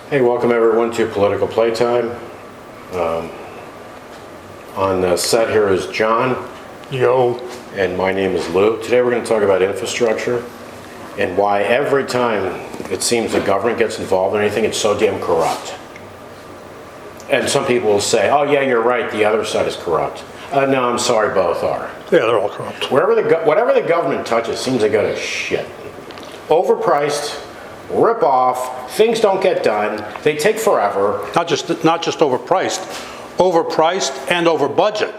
Hey, welcome everyone to Political Playtime. On the set here is John. Yo. And my name is Lou. Today we're going to talk about infrastructure and why every time it seems the government gets involved in anything, it's so damn corrupt. And some people will say, oh yeah, you're right, the other side is corrupt. No, I'm sorry, both are. Yeah, they're all corrupt. Whatever the government touches seems to go to shit. Overpriced, rip off, things don't get done, they take forever. Not just overpriced and over budget.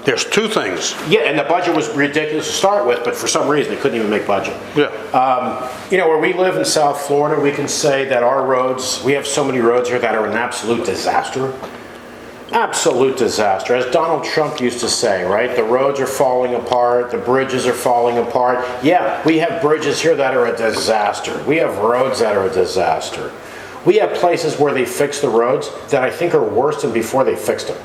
There's two things. Yeah, and the budget was ridiculous to start with, but for some reason they couldn't even make budget. Yeah. Where we live in South Florida, we can say that our roads, we have so many roads here that are an absolute disaster. Absolute disaster. As Donald Trump used to say, right? The roads are falling apart, the bridges are falling apart. Yeah, we have bridges here that are a disaster. We have roads that are a disaster. We have places where they fix the roads that I think are worse than before they fixed them.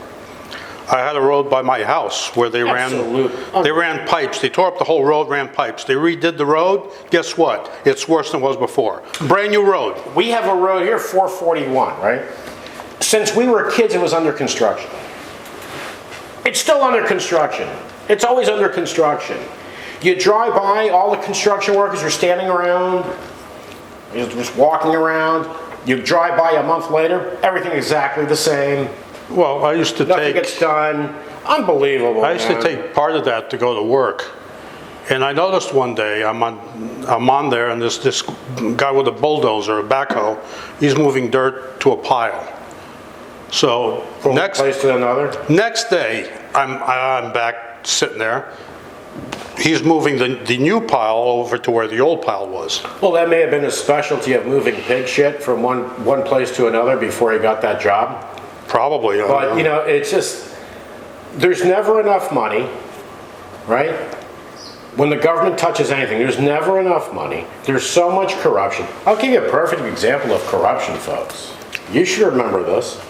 I had a road by my house where they ran pipes. They tore up the whole road, ran pipes. They redid the road. Guess what? It's worse than it was before. Brand new road. We have a road here, 441, right? Since we were kids, it was under construction. It's still under construction. It's always under construction. You drive by, all the construction workers are standing around, just walking around. You drive by a month later, everything exactly the same. Well, I used to Nothing gets done. Unbelievable. I used to take part of that to go to work. And I noticed one day, I'm on there, and this guy with a bulldozer, a backhoe, he's moving dirt to a pile. So From one place to another? Next day, I'm back sitting there. He's moving the new pile over to where the old pile was. Well, that may have been his specialty of moving pig shit from one place to another before he got that job. Probably. But, it's just, there's never enough money, right? When the government touches anything, there's never enough money. There's so much corruption. I'll give you a perfect example of corruption, folks. You should remember this.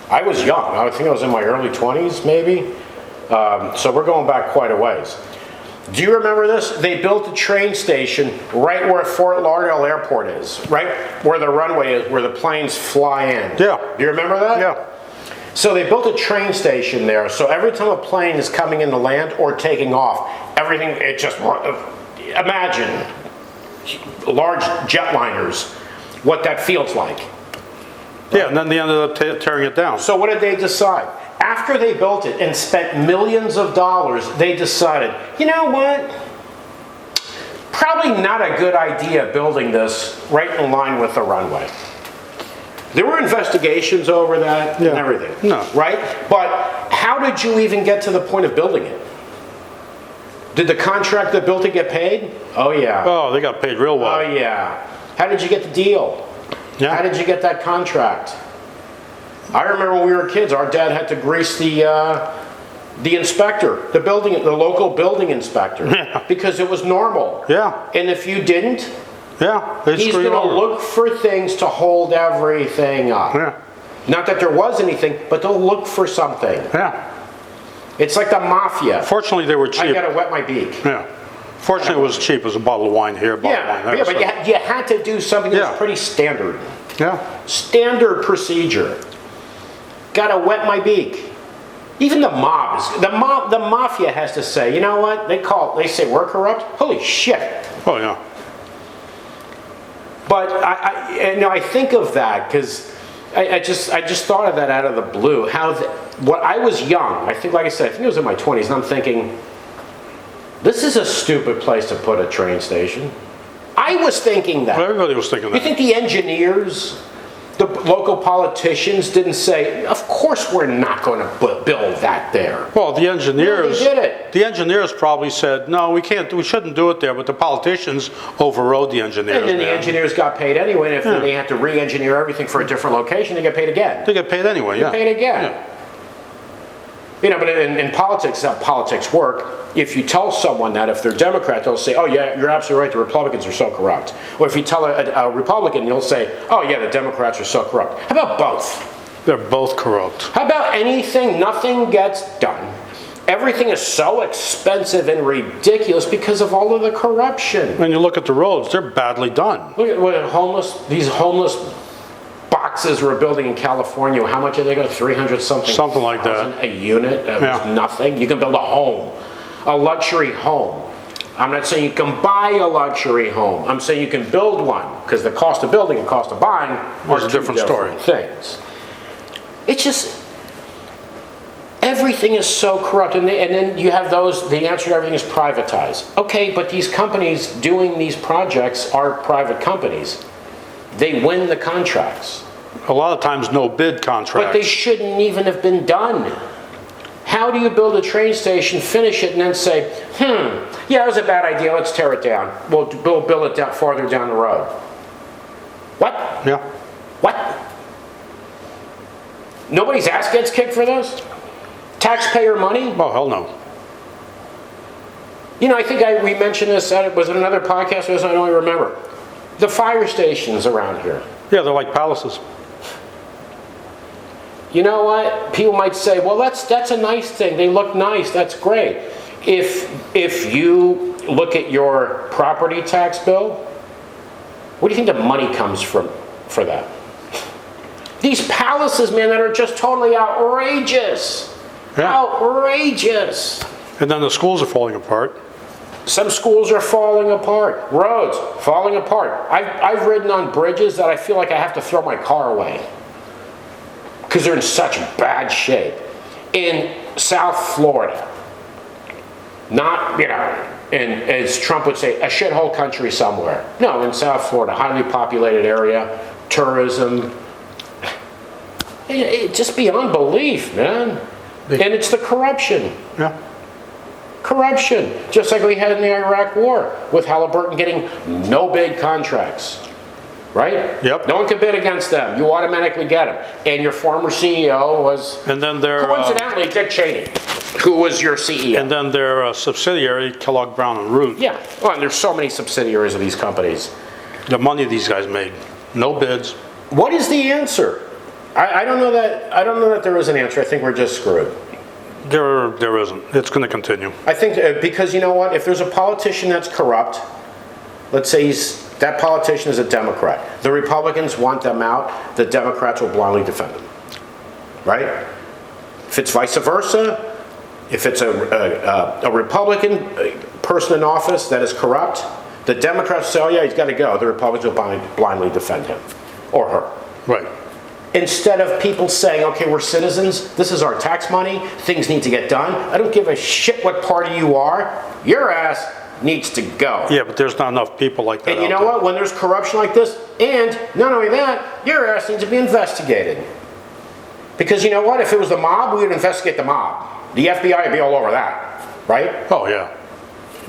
I was young. I think I was in my early 20s, maybe. So we're going back quite a ways. Do you remember this? They built a train station right where Fort Lauderdale Airport is, right where the runway is, where the planes fly in. Yeah. Do you remember that? Yeah. So they built a train station there, so every time a plane is coming in to land or taking off, everything, imagine large jetliners, what that feels like. Yeah, and then they ended up tearing it down. So what did they decide? After they built it and spent millions of dollars, they decided, you know what? Probably not a good idea building this right in line with the runway. There were investigations over that and everything, right? But how did you even get to the point of building it? Did the contractor that built it get paid? Oh, yeah. Oh, they got paid real well. Oh, yeah. How did you get the deal? Yeah. How did you get that contract? I remember when we were kids, our dad had to grease the inspector, the local building inspector, because it was normal. Yeah. And if you didn't, he's going to look for things to hold everything up. Yeah. Not that there was anything, but they'll look for something. Yeah. It's like the mafia. Fortunately, they were cheap. I got to wet my beak. Yeah. Fortunately, it was cheap. It was a bottle of wine here, a bottle of wine there. Yeah, but you had to do something that was pretty standard. Yeah. Standard procedure. Got to wet my beak. Even the mafia has to say, you know what? They say we're corrupt. Holy shit. Oh yeah. But I think of that because I just thought of that out of the blue. When I was young, I think it was in my 20s, and I'm thinking, this is a stupid place to put a train station. I was thinking that. Well, everybody was thinking that. You think the engineers, the local politicians didn't say, of course we're not going to build that there? Well, the engineers they did it. The engineers probably said, no, we shouldn't do it there, but the politicians overrode the engineers. And then the engineers got paid anyway, and if they had to re-engineer everything for a different location, they get paid again. They get paid anyway, They get paid again. But in politics, how politics work, if you tell someone that if they're Democrat, they'll say, oh yeah, you're absolutely right, the Republicans are so corrupt. Or if you tell a Republican, you'll say, oh yeah, the Democrats are so corrupt. How about both? They're both corrupt. How about anything, nothing gets done? Everything is so expensive and ridiculous because of all of the corruption. When you look at the roads, they're badly done. Look at what these homeless boxes we're building in California, how much are they going to, 300 something? Something like that. thousand a unit? That was Yeah. nothing. You can build a home, a luxury home. I'm not saying you can buy a luxury home. I'm saying you can build one, because the cost of building and cost of buying are Is a two different story. things. It's just, everything is so corrupt, and then you have those, the answer to everything is privatize. Okay, but these companies doing these projects are private companies. They win the contracts, A lot of times, no bid but they contracts. shouldn't even have been done. How do you build a train station, finish it, and then say, yeah, it was a bad idea, let's tear it down. We'll build it down farther down the road. What? Yeah. What? Nobody's ass gets kicked for this? Taxpayer money? Oh, hell no. You know, I think we mentioned this, was it another podcast? I don't even remember. The fire stations around here. Yeah, they're like palaces. You know what? People might say, well, that's a nice thing. They look nice. That's great. If you look at your property tax bill, where do you think the money comes from for that? These palaces, man, that are just totally outrageous. Yeah. Outrageous. And then the schools are falling apart. Some schools are falling apart. Roads falling apart. I've ridden on bridges that I feel like I have to throw my car away because they're in such bad shape. In South Florida, not, and as Trump would say, a shithole country somewhere. No, in South Florida, highly populated area, tourism. It's just beyond belief, man. And it's the corruption. Yeah. Corruption, just like we had in the Iraq War, with Halliburton getting no bid contracts, right? Yep. No one could bid against them. You automatically get them. And your former CEO was, And then their coincidentally, Dick Cheney, who was your CEO. and then their subsidiary, Kellogg Brown and Root. Yeah, well, and there's so many subsidiaries of these companies. The money these guys made. No bids. What is the answer? I don't know that there is an answer. I think we're just screwed. There isn't. It's going to continue. I think because you know what? If there's a politician that's corrupt, let's say that politician is a Democrat. The Republicans want them out. The Democrats will blindly defend them. Right? If it's vice versa, if it's a Republican person in office that is corrupt, the Democrats say, oh yeah, he's got to go. The Republicans will blindly defend him or her. Right. Instead of people saying, okay, we're citizens, this is our tax money, things need to get done. I don't give a shit what party you are, your ass needs to go. Yeah, but there's not enough people like that. And you out know there. what? When there's corruption like this, and not only that, your ass needs to be investigated. Because you know what? If it was the mob, we would investigate the mob. The FBI would be all over that, right? Oh, yeah.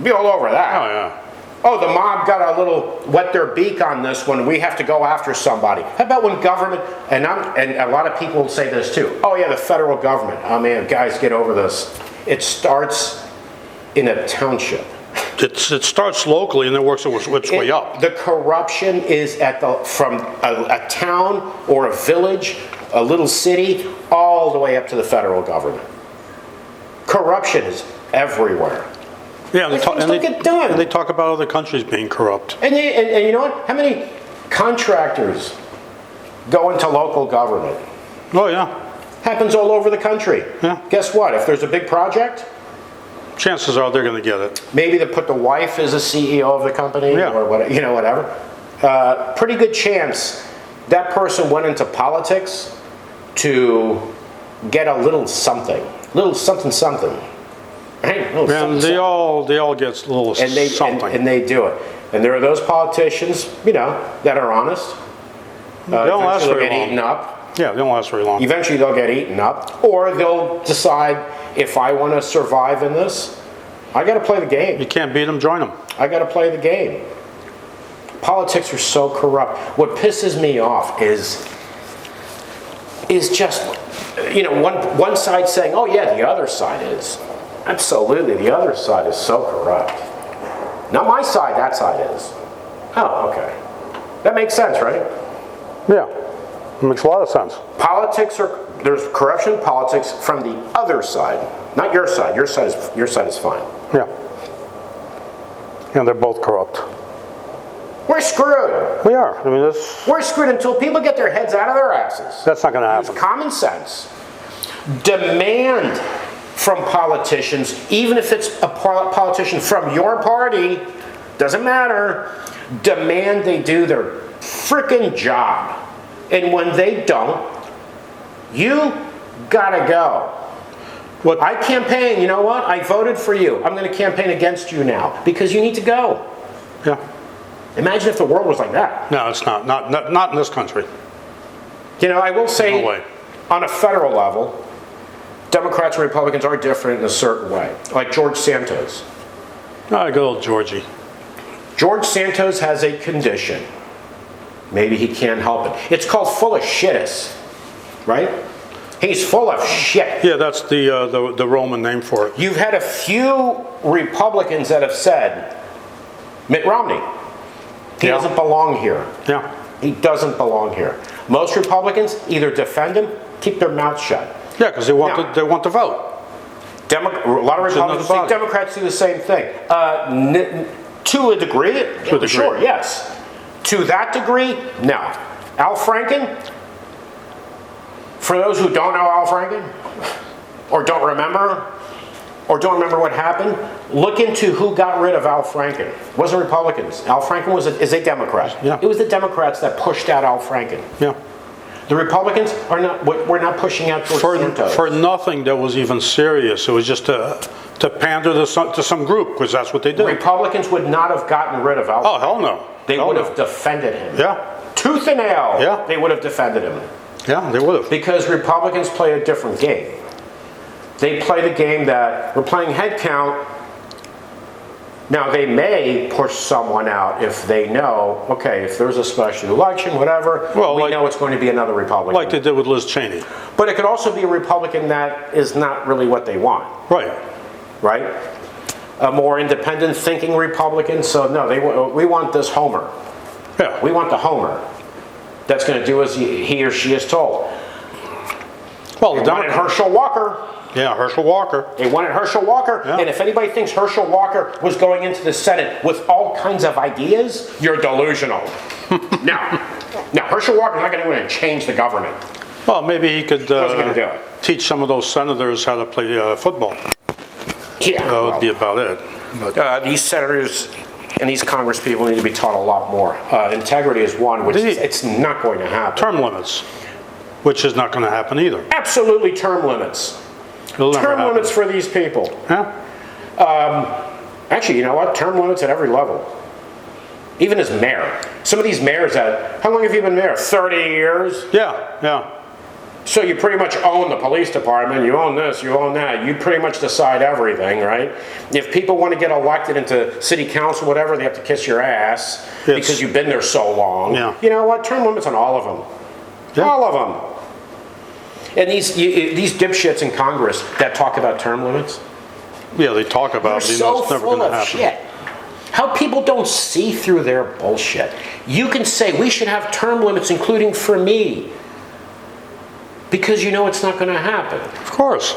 Be all over that. Oh, yeah. Oh, the mob got a little wet their beak on this one. We have to go after somebody. How about when government, and a lot of people say this too. Oh yeah, the federal government. Oh man, guys, get over this. It starts in a township. It starts locally and then works its way up. The corruption is from a town or a village, a little city, all the way up to the federal government. Corruption is everywhere. Yeah, Things don't get done. And they talk about other countries being corrupt. And you know what? How many contractors go into local government? Oh, yeah. Happens all over the country. Yeah. Guess what? If there's a big project, Chances are they're going to get it. maybe they put the wife as a CEO of the company Yeah. or whatever. Pretty good chance that person went into politics to get a little something. Right? Little And they all get a little something. and they do it. And there are those politicians, that are honest. They don't last Eventually very they'll get long. eaten up. Yeah, they don't last very long. Eventually they'll get eaten up, or they'll decide, if I want to survive in this, I got to play the game. You can't beat them, join them. I got to play the game. Politics are so corrupt. What pisses me off is just, one side saying, oh yeah, the other side is. Absolutely, the other side is so corrupt. Not my side, that side is. Oh, okay. That makes sense, right? Yeah, it makes a lot of sense. There's corruption in politics from the other side, not your side. Your side is fine. Yeah. And they're both corrupt. We're screwed. We are. I mean, We're screwed until people get their heads out of their asses. that's not going to Use happen. common sense. Demand from politicians, even if it's a politician from your party, doesn't matter. Demand they do their frickin' job. And when they don't, you gotta go. What? I campaign, you know what? I voted for you. I'm gonna campaign against you now because you need to go. Yeah. Imagine if the world was like that. No, it's not. Not in this country. You know, I will say, No way. on a federal level, Democrats and Republicans are different in a certain way. Like George Santos. No, good old Georgie. George Santos has a condition. Maybe he can't help it. It's called full of shitus, right? He's full of shit. Yeah, that's the Roman name for it. You've had a few Republicans that have said, Mitt Romney, he Yeah. doesn't belong here. Yeah. He doesn't belong here. Most Republicans either defend him, keep their mouths shut. Yeah, because they want Now- they want to vote. A lot of It's Republicans another think body. Democrats do the same thing. To a degree, To a degree. sure, yes. To that degree, no. Al Franken, for those who don't know Al Franken, or don't remember what happened, look into who got rid of Al Franken. It wasn't Republicans. Al Franken is a Democrat. Yeah. It was the Democrats that pushed out Al Franken. Yeah. The Republicans we're not pushing out George Santos. For nothing that was even serious. It was just to pander to some group, because that's what they do. Republicans would not have gotten rid of Al Oh, hell no. They Hell would no. have defended him. Yeah. Tooth and nail, Yeah. they would have defended him. Yeah, they would have. Because Republicans play a different game. They play the game that we're playing head count. Now, they may push someone out if they know, okay, if there's a special election, whatever, Well, we like- know it's going to be another Republican. Like they did with Liz Cheney. But it could also be a Republican that is not really what they want, Right. right? A more independent thinking Republican, so no, we want this Homer. Yeah. We want the Homer that's going to do as he or she is told. Well, the They wanted Democrats. Herschel Walker. Yeah, Herschel Walker. They wanted Herschel Walker. Yeah. And if anybody thinks Herschel Walker was going into the Senate with all kinds of ideas, you're delusional. No. Herschel Walker's not going to go in and change the government. Well, maybe he could Wasn't gonna do it. teach some of those senators how to play football. Yeah. That would be about it. But These senators and these Congress people need to be taught a lot more. Integrity is one, which it's not going to happen. term limits, which is not going to happen either. Absolutely term limits. It'll never Term happen. limits for these people. Yeah. Actually, you know what? Term limits at every level. Even as mayor. Some of these mayors how long have you been mayor? 30 years? Yeah, yeah. So you pretty much own the police department, you own this, you own that, you pretty much decide everything, right? If people want to get elected into city council, whatever, they have to kiss your ass Yes. because you've been there so long. Yeah. You know what? Term limits on all of them. Yeah. All of them. And these dipshits in Congress that talk about term limits, Yeah, they talk about they're it, you know, so it's never full going to of happen. shit. How people don't see through their bullshit. You can say we should have term limits, including for me, because you know it's not going to happen. Of course.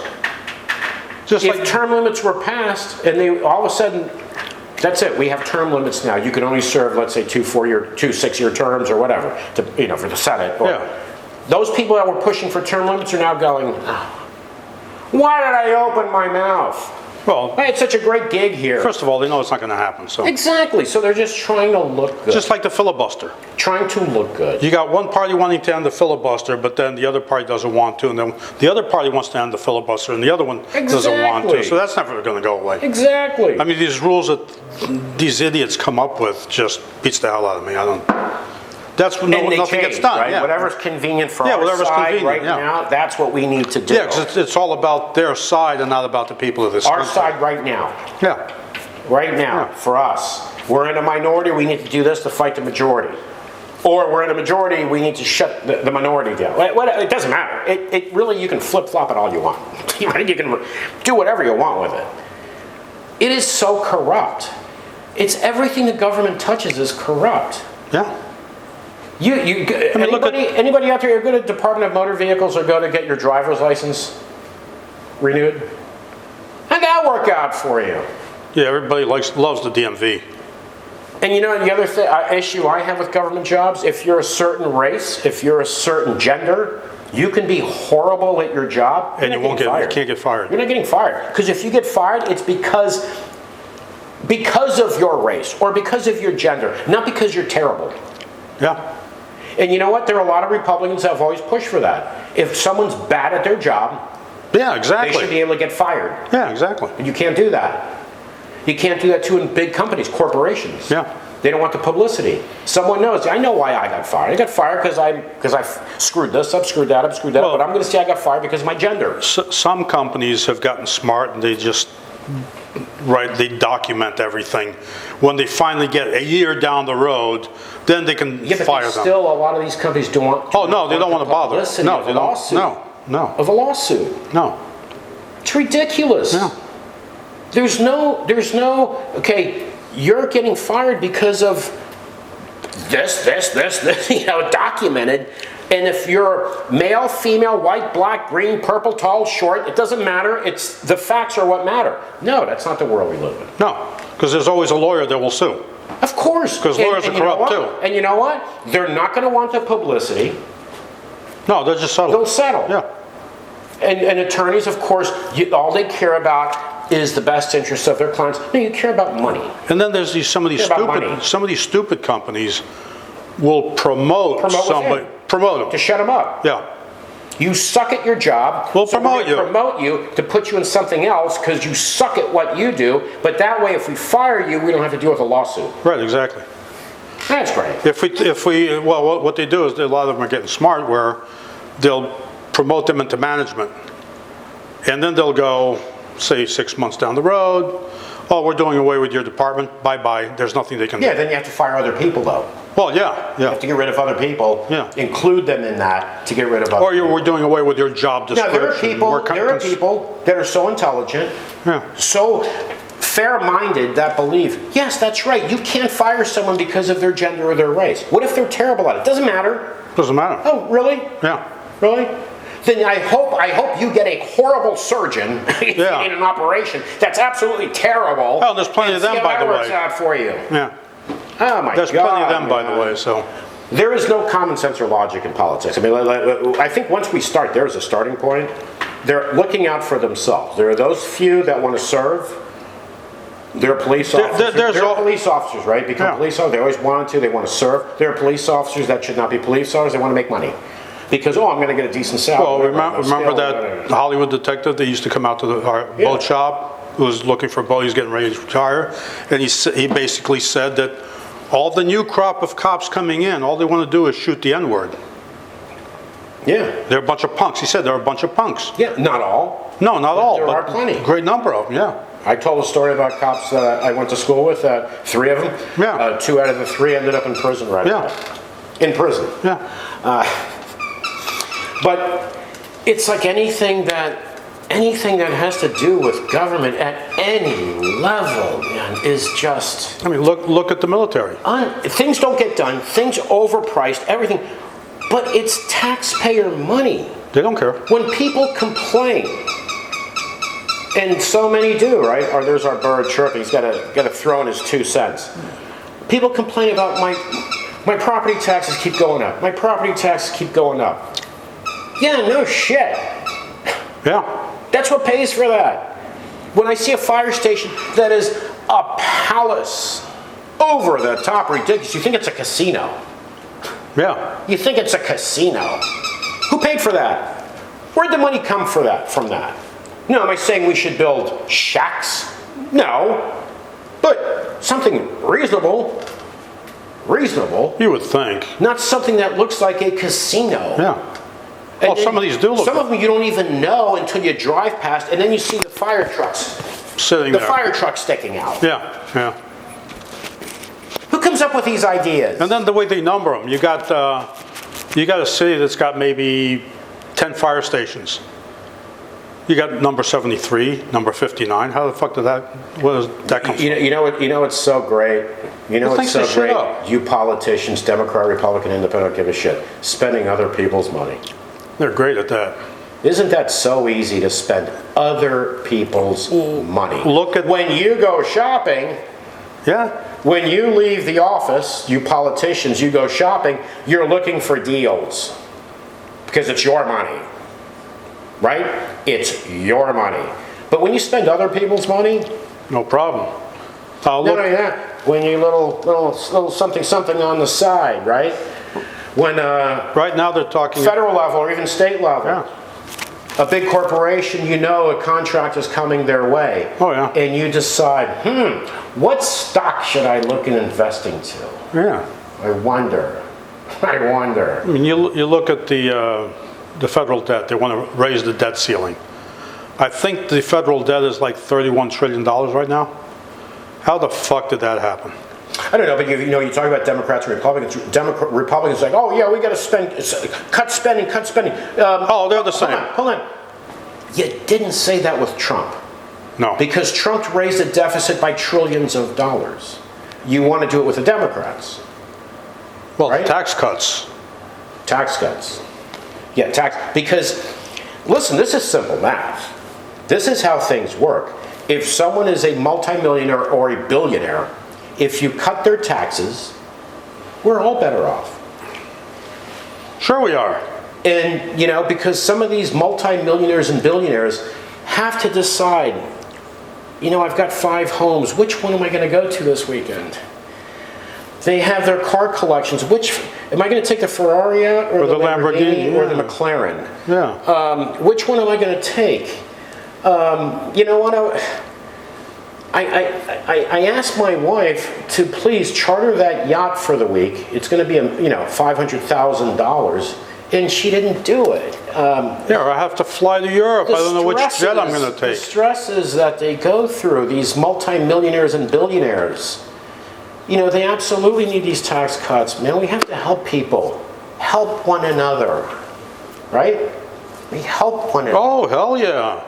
Just If like term limits were passed and they all of a sudden, that's it, we have term limits now. You can only serve, let's say, 2 6-year terms or whatever, for the Senate. Or, Yeah. Those people that were pushing for term limits are now going, why did I open my mouth? well, I had such a great gig here. first of all, they know it's not going to happen. So Exactly. So they're just trying to look good. just like the filibuster. Trying to look good. You got one party wanting to end the filibuster, but then the other party doesn't want to, and then the other party wants to end the filibuster, and the other one doesn't want to. Exactly. So that's never going to go away. Exactly. I mean, these rules that these idiots come up with just beats the hell out of me. I don't. That's when and they nothing change, gets done. right? Yeah. Whatever's convenient for Yeah, our whatever's side convenient, right yeah. now, that's what we need to do. Yeah, because it's all about their side and not about the people of this Our country. side right now. Yeah. Right now, Yeah. for us. We're in a minority, we need to do this to fight the majority. Or we're in a majority, we need to shut the minority down. It doesn't matter. It really, you can flip-flop it all you want. You can do whatever you want with it. It is so corrupt. It's everything the government touches is corrupt. Yeah. Anybody, look at- anybody out there, you're go to Department of Motor Vehicles or go to get your driver's license renewed? How'd that work out for you? Yeah, everybody loves the DMV. And you know, the other issue I have with government jobs, if you're a certain race, if you're a certain gender, you can be horrible at your job. And you won't get, you can't get fired. You're not getting fired. Because if you get fired, it's because of your race or because of your gender, not because you're terrible. Yeah. And you know what? There are a lot of Republicans that have always pushed for that. If someone's bad at their job, Yeah, they exactly. should be able to get fired. Yeah, exactly. And you can't do that. You can't do that too in big companies, corporations. Yeah. They don't want the publicity. Someone knows. I know why I got fired. I got fired because I screwed this up, screwed that up, screwed that up. Well- But I'm going to say I got fired because of my gender. Some companies have gotten smart and they just, they document everything. When they finally get a year down the road, then they can Yeah, but fire them. still, a lot of these companies don't want. Oh, no, they don't want to bother. publicity No, of they a don't. lawsuit. No, Of a lawsuit. no. It's ridiculous. No. There's no, okay, you're getting fired because of this, documented. And if you're male, female, white, black, green, purple, tall, short, it doesn't matter. It's the facts are what matter. No, that's not the world we live in. No, because there's always a lawyer that will sue. Of course. 'Cause lawyers are you know corrupt, what? too. And you know what? They're not going to want the publicity. No, they'll just settle. They'll settle. Yeah. And attorneys, of course, all they care about is the best interest of their clients. No, you care about money. And then there's some of these Care about money. stupid companies will promote Promote somebody, within. promote To them. shut them up. Yeah. You suck at your job. We'll so promote we're gonna you. promote you to put you in something else because you suck at what you do. But that way, if we fire you, we don't have to deal with a lawsuit. Right, exactly. That's great. Well, what they do is a lot of them are getting smart where they'll promote them into management. And then they'll go, say, 6 months down the road, oh, we're doing away with your department, bye-bye, there's nothing they can do. Yeah, then you have to fire other people, though. Well, yeah, You yeah. have to get rid of other people. Yeah. Include them in that to get rid of other Or we're doing away with your job Now, description. there are people that are so intelligent, Yeah. so fair-minded that believe, yes, that's right, you can't fire someone because of their gender or their race. What if they're terrible at it? Doesn't matter. Doesn't matter. Oh, really? Yeah. Really? Then I hope you get a horrible surgeon Yeah. in an operation that's absolutely terrible. Oh, there's plenty of them, and see by how the that works way. out for you. Yeah. Oh my There's God. plenty of them, by the man. way, so. There is no common sense or logic in politics. I mean, I think once we start, there's a starting point. They're looking out for themselves. There are those few that want to serve. They're police officers. They're police officers, right? Become Yeah. police officers. They always wanted to. They want to serve. There are police officers that should not be police officers. They want to make money. Because, I'm going to get a decent salary. Well, remember Skill, that whatever. Hollywood detective that used to come out to our Yeah. boat shop, who was looking for a boat, he's getting ready to retire, and he basically said that all the new crop of cops coming in, all they want to do is shoot the N-word. Yeah. They're a bunch of punks. He said they're a bunch of punks. Yeah, not all. No, not all, There are but plenty. a great number of them, yeah. I told a story about cops that I went to school with, 3 of them. Yeah. 2 out of the 3 ended up in prison right Yeah. away. In prison. Yeah. But it's like anything that has to do with government at any level, man, is just I mean, look at the military. things don't get done. Things overpriced. Everything, but it's taxpayer money. They don't care. When people complain, and so many do, right? Or there's our bird chirping. He's got to throw in his 2 cents. People complain about my property taxes keep going up. My property taxes keep going up. Yeah, no shit. Yeah. That's what pays for that. When I see a fire station that is a palace, over the top ridiculous, you think it's a casino. Yeah. You think it's a casino. Who paid for that? Where'd the money come from that? No, am I saying we should build shacks? No. But something reasonable. Reasonable. You would think. Not something that looks like a casino. Yeah. Well, And some of these do look. Some of them you don't even know until you drive past, and then you see the fire trucks. Sitting The there. fire truck sticking out. Yeah, yeah. Who comes up with these ideas? And then the way they number them, you got a city that's got maybe 10 fire stations. You got number 73, number 59. How the fuck did that? Where does that come from? You know what's so great? You know Who what's thinks so this shit great? up? You politicians, Democrat, Republican, Independent, don't give a shit. Spending other people's money. They're great at that. Isn't that so easy to spend other people's money? Look at- when you go shopping. Yeah. When you leave the office, you politicians, you go shopping, you're looking for deals because it's your money, right? It's your money. But when you spend other people's money, No problem. not only that, when you little something on the side, right? When Right now they're talking. federal level or even state level, Yeah. a big corporation, you know a contract is coming their way. Oh, yeah. And you decide, what stock should I look in investing to? Yeah. I wonder. I wonder. I mean, you look at the federal debt, they want to raise the debt ceiling. I think the federal debt is like $31 trillion right now. How the fuck did that happen? I don't know, but you talk about Democrats and Republicans. Republicans like, oh yeah, we got to cut spending. Oh, they're the same. Hold on. You didn't say that with Trump. No. Because Trump raised the deficit by trillions of dollars. You want to do it with the Democrats. Well, right? tax cuts. Tax cuts. Yeah, because, listen, this is simple math. This is how things work. If someone is a multimillionaire or a billionaire, if you cut their taxes, we're all better off. Sure we are. And, because some of these multimillionaires and billionaires have to decide, I've got 5 homes, which one am I going to go to this weekend? They have their car collections. Am I going to take the Ferrari out or the Lamborghini or the McLaren? Yeah. Which one am I going to take? You know what? I asked my wife to please charter that yacht for the week. It's going to be $500,000, and she didn't do it. Yeah, I have to fly to Europe. I don't know which jet I'm going to take. The stresses that they go through, these multimillionaires and billionaires, they absolutely need these tax cuts. Man, we have to help people, help one another, right? We help one another. Oh, hell yeah.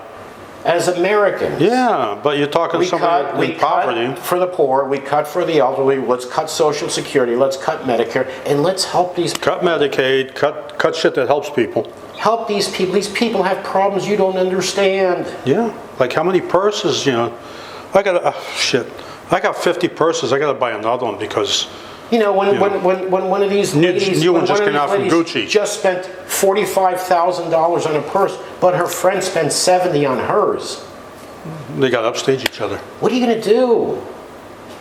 As Americans. Yeah, but you're talking somebody in poverty. Cut for the poor, we cut for the elderly, let's cut Social Security, let's cut Medicare, and let's help these people. Cut Medicaid, cut shit that helps people. Help these people. These people have problems you don't understand. Yeah, like how many purses, I got 50 purses, I got to buy another one because... When one of these ladies, new one just came out from Gucci. Just spent $45,000 on a purse, but her friend spent $70 on hers. They got to upstage each other. What are you going to do?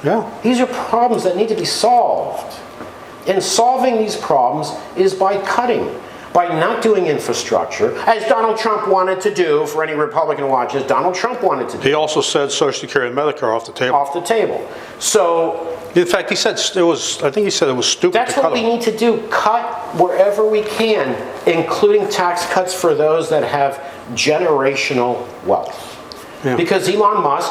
Yeah. These are problems that need to be solved. And solving these problems is by cutting, by not doing infrastructure, as Donald Trump wanted to do. For any Republican watches, Donald Trump wanted to do. He also said Social Security and Medicare off the table. Off the table. So... In fact, he said it was stupid That's to cut what we them. need to do. Cut wherever we can, including tax cuts for those that have generational wealth. Yeah. Because Elon Musk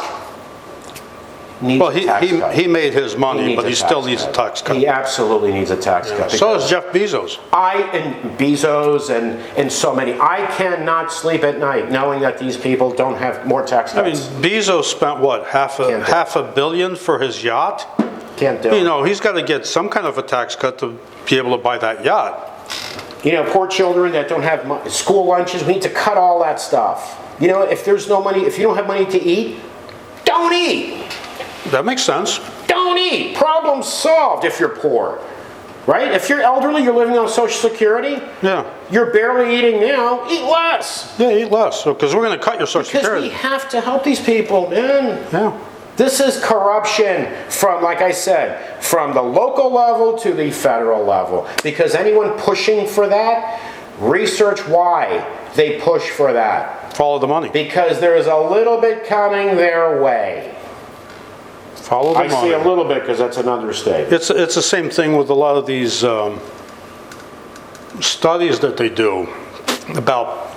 needs a tax cut. He made his money, but he still needs a tax cut. He absolutely needs a tax cut. So does Jeff Bezos. Bezos and so many. I cannot sleep at night knowing that these people don't have more tax cuts. I mean, Bezos spent what, half a billion for his yacht? Can't do it. He's got to get some kind of a tax cut to be able to buy that yacht. Poor children that don't have school lunches, we need to cut all that stuff. If there's no money, if you don't have money to eat, don't eat. That makes sense. Don't eat. Problem solved if you're poor. Right? If you're elderly, you're living on Social Security. Yeah. You're barely eating now. Eat less. Yeah, eat less. Because we're going to cut your Social Security. Because we have to help these people, man. Yeah. This is corruption from, like I said, from the local level to the federal level. Because anyone pushing for that, research why they push for that. Follow the money. Because there is a little bit coming their way. Follow the money. I say a little bit because that's an understatement. It's the same thing with a lot of these studies that they do about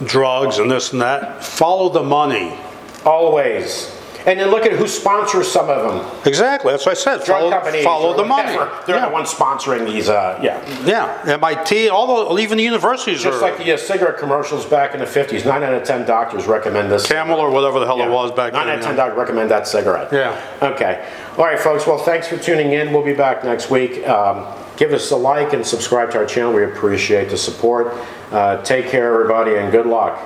drugs and this and that. Follow the money. Always. And then look at who sponsors some of them. Exactly, that's what I said. Drug companies. Follow the money. They're the ones sponsoring these, Yeah, MIT, even the universities Just like the cigarette commercials back in the 50s. 9 out of 10 doctors recommend this. Camel or whatever the hell it was back then. 9 out of 10 doctors recommend that cigarette. Yeah. Okay. All right, folks. Well, thanks for tuning in. We'll be back next week. Give us a like and subscribe to our channel. We appreciate the support. Take care, everybody, and good luck.